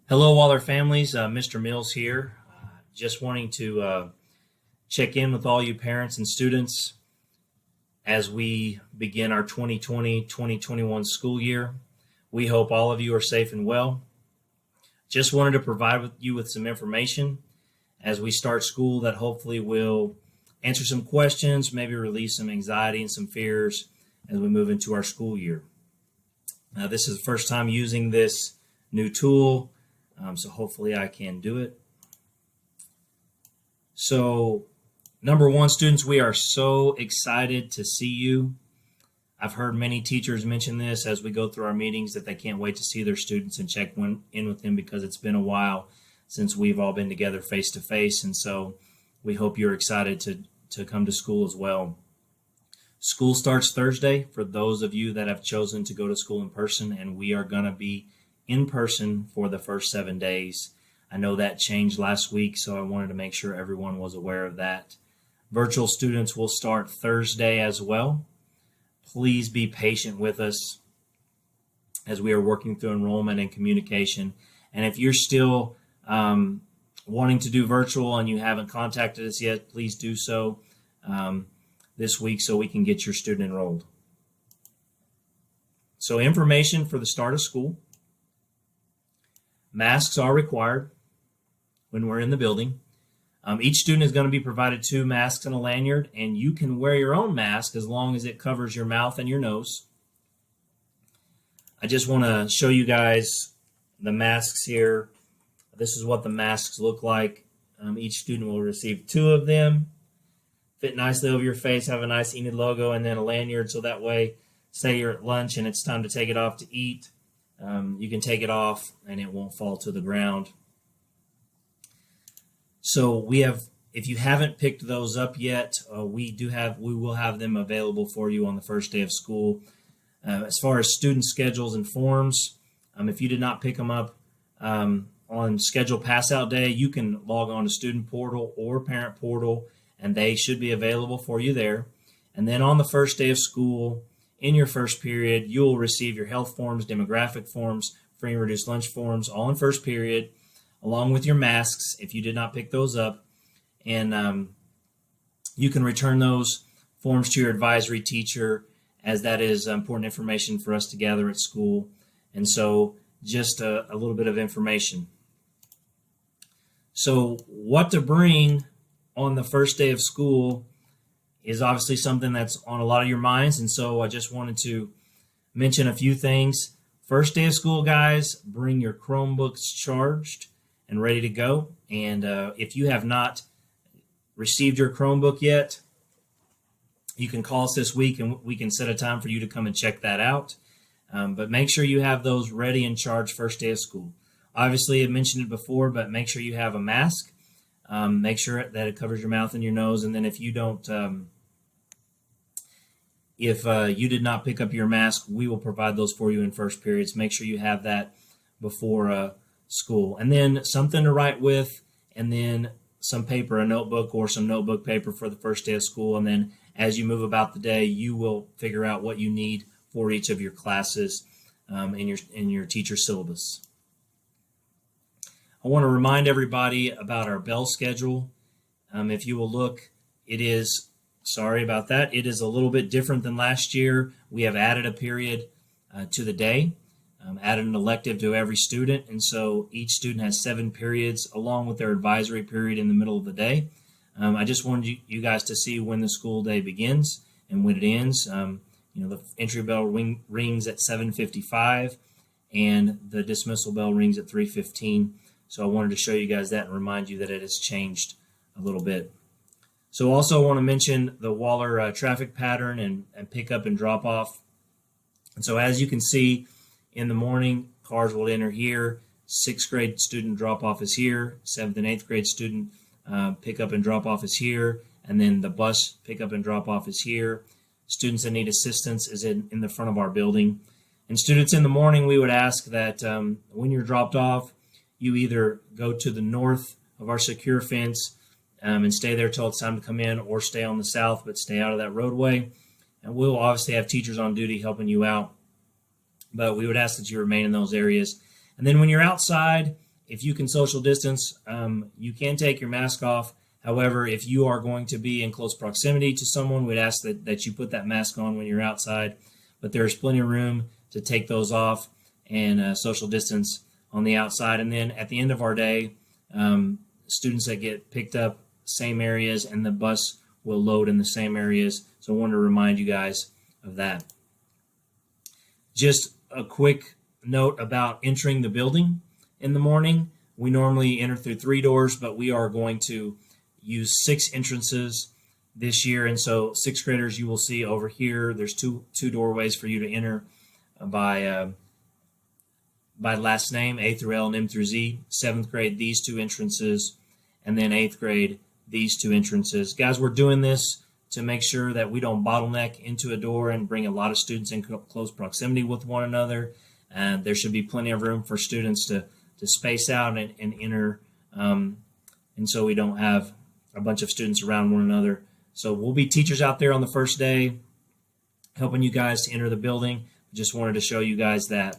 Hello, Waller families. Mr. Mills here. Just wanting to check in with all you parents and students as we begin our 2020-2021 school year. We hope all of you are safe and well. Just wanted to provide you with some information as we start school that hopefully will answer some questions, maybe release some anxiety and some fears as we move into our school year. This is the first time using this new tool. So hopefully I can do it. So number one, students, we are so excited to see you. I've heard many teachers mention this as we go through our meetings that they can't wait to see their students and check in with them because it's been a while since we've all been together face to face. And so we hope you're excited to come to school as well. School starts Thursday for those of you that have chosen to go to school in person, and we are going to be in person for the first 7 days. I know that changed last week, so I wanted to make sure everyone was aware of that. Virtual students will start Thursday as well. Please be patient with us as we are working through enrollment and communication. And if you're still wanting to do virtual and you haven't contacted us yet, please do so this week so we can get your student enrolled. So information for the start of school. Masks are required when we're in the building. Each student is going to be provided 2 masks and a lanyard, and you can wear your own mask as long as it covers your mouth and your nose. I just want to show you guys the masks here. This is what the masks look like. Each student will receive 2 of them. Fit nicely over your face, have a nice Enid logo, and then a lanyard so that way, say you're at lunch and it's time to take it off to eat. You can take it off and it won't fall to the ground. So we have, if you haven't picked those up yet, we will have them available for you on the first day of school. As far as student schedules and forms, if you did not pick them up on schedule pass out day, you can log on to student portal or parent portal and they should be available for you there. And then on the first day of school, in your first period, you will receive your health forms, demographic forms, free and reduced lunch forms, all in first period, along with your masks if you did not pick those up. And you can return those forms to your advisory teacher, as that is important information for us to gather at school. And so just a little bit of information. So what to bring on the first day of school is obviously something that's on a lot of your minds, and so I just wanted to mention a few things. First day of school, guys, bring your Chromebooks charged and ready to go. And if you have not received your Chromebook yet, you can call us this week and we can set a time for you to come and check that out. But make sure you have those ready and charged first day of school. Obviously, I mentioned it before, but make sure you have a mask. Make sure that it covers your mouth and your nose. And then if you don't, if you did not pick up your mask, we will provide those for you in first periods. Make sure you have that before school. And then something to write with, and then some paper, a notebook or some notebook paper for the first day of school. And then as you move about the day, you will figure out what you need for each of your classes in your teacher syllabus. I want to remind everybody about our bell schedule. If you will look, it is, sorry about that, it is a little bit different than last year. We have added a period to the day, added an elective to every student, and so each student has 7 periods along with their advisory period in the middle of the day. I just wanted you guys to see when the school day begins and when it ends. The entry bell rings at 7:55 and the dismissal bell rings at 3:15. So I wanted to show you guys that and remind you that it has changed a little bit. So also I want to mention the Waller traffic pattern and pick up and drop off. And so as you can see, in the morning, cars will enter here. 6th grade student drop off is here. 7th and 8th grade student pick up and drop off is here. And then the bus pick up and drop off is here. Students that need assistance is in the front of our building. And students in the morning, we would ask that when you're dropped off, you either go to the north of our secure fence and stay there till it's time to come in, or stay on the south but stay out of that roadway. And we'll obviously have teachers on duty helping you out, but we would ask that you remain in those areas. And then when you're outside, if you can social distance, you can take your mask off. However, if you are going to be in close proximity to someone, we'd ask that you put that mask on when you're outside. But there's plenty of room to take those off and social distance on the outside. And then at the end of our day, students that get picked up, same areas, and the bus will load in the same areas. So I wanted to remind you guys of that. Just a quick note about entering the building in the morning. We normally enter through 3 doors, but we are going to use 6 entrances this year. And so 6th graders, you will see over here, there's two doorways for you to enter by last name, A through L and M through Z. 7th grade, these 2 entrances, and then 8th grade, these 2 entrances. Guys, we're doing this to make sure that we don't bottleneck into a door and bring a lot of students in close proximity with one another. And there should be plenty of room for students to space out and enter, and so we don't have a bunch of students around one another. So we'll be teachers out there on the first day helping you guys to enter the building. Just wanted to show you guys that.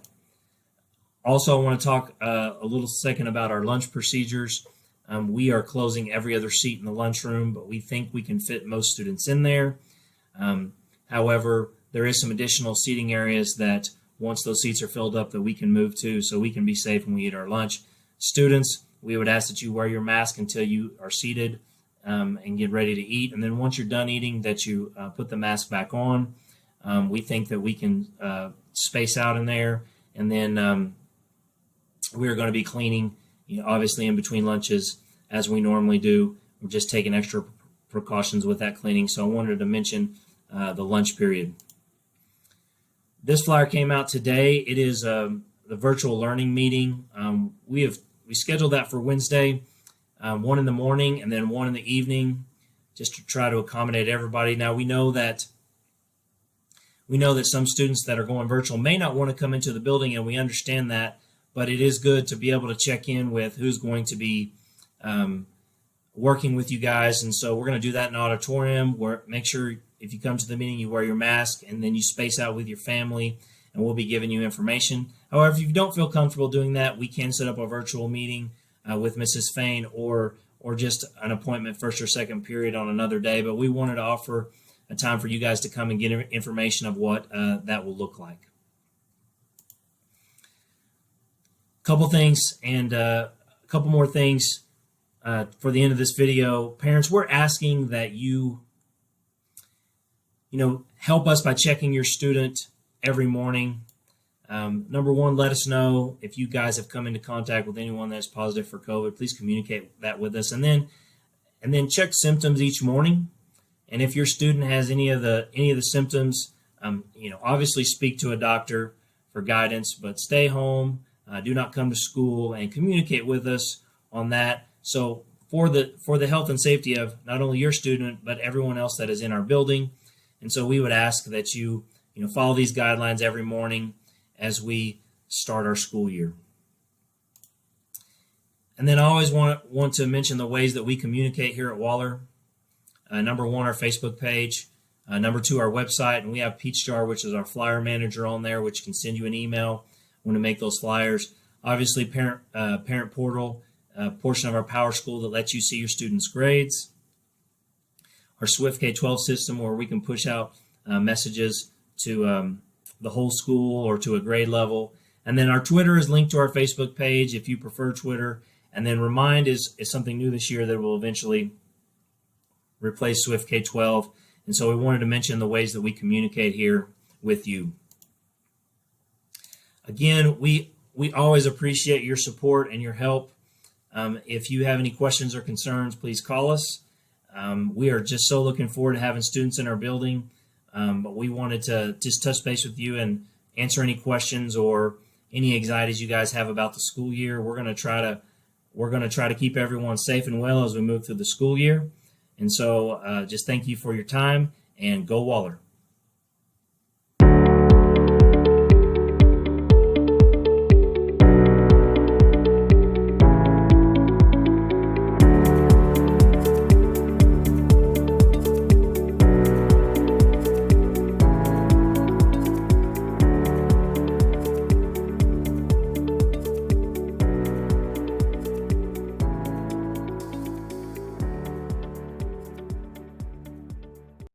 Also, I want to talk a little second about our lunch procedures. We are closing every other seat in the lunchroom, but we think we can fit most students in there. However, there is some additional seating areas that once those seats are filled up that we can move to so we can be safe when we eat our lunch. Students, we would ask that you wear your mask until you are seated and get ready to eat. And then once you're done eating, that you put the mask back on. We think that we can space out in there. And then we're going to be cleaning, obviously in between lunches as we normally do. We're just taking extra precautions with that cleaning. So I wanted to mention the lunch period. This flyer came out today. It is the virtual learning meeting. We scheduled that for Wednesday, 1 in the morning and then 1 in the evening, just to try to accommodate everybody. Now we know that some students that are going virtual may not want to come into the building, and we understand that, but it is good to be able to check in with who's going to be working with you guys. And so we're going to do that in the auditorium, where make sure if you come to the meeting, you wear your mask and then you space out with your family, and we'll be giving you information. However, if you don't feel comfortable doing that, we can set up a virtual meeting with Mrs. Fain or just an appointment first or second period on another day. But we wanted to offer a time for you guys to come and get information of what that will look like. Couple things and a couple more things for the end of this video. Parents, we're asking that you help us by checking your student every morning. Number one, let us know if you guys have come into contact with anyone that's positive for COVID. Please communicate that with us, and then check symptoms each morning. And if your student has any of the symptoms, obviously speak to a doctor for guidance. But stay home, do not come to school, and communicate with us on that. So for the health and safety of not only your student but everyone else that is in our building. And so we would ask that you follow these guidelines every morning as we start our school year. And then I always want to mention the ways that we communicate here at Waller. Number one, our Facebook page. Number two, our website. And we have Peachjar, which is our flyer manager on there, which can send you an email when to make those flyers. Obviously, parent portal, portion of our Power School that lets you see your students' grades. Our Swift K-12 system, where we can push out messages to the whole school or to a grade level. And then our Twitter is linked to our Facebook page if you prefer Twitter. And then Remind is something new this year that will eventually replace Swift K-12. And so we wanted to mention the ways that we communicate here with you. Again, we always appreciate your support and your help. If you have any questions or concerns, please call us. We are just so looking forward to having students in our building, but we wanted to just touch base with you and answer any questions or any anxieties you guys have about the school year. We're going to try to keep everyone safe and well as we move through the school year. And so just thank you for your time, and go Waller.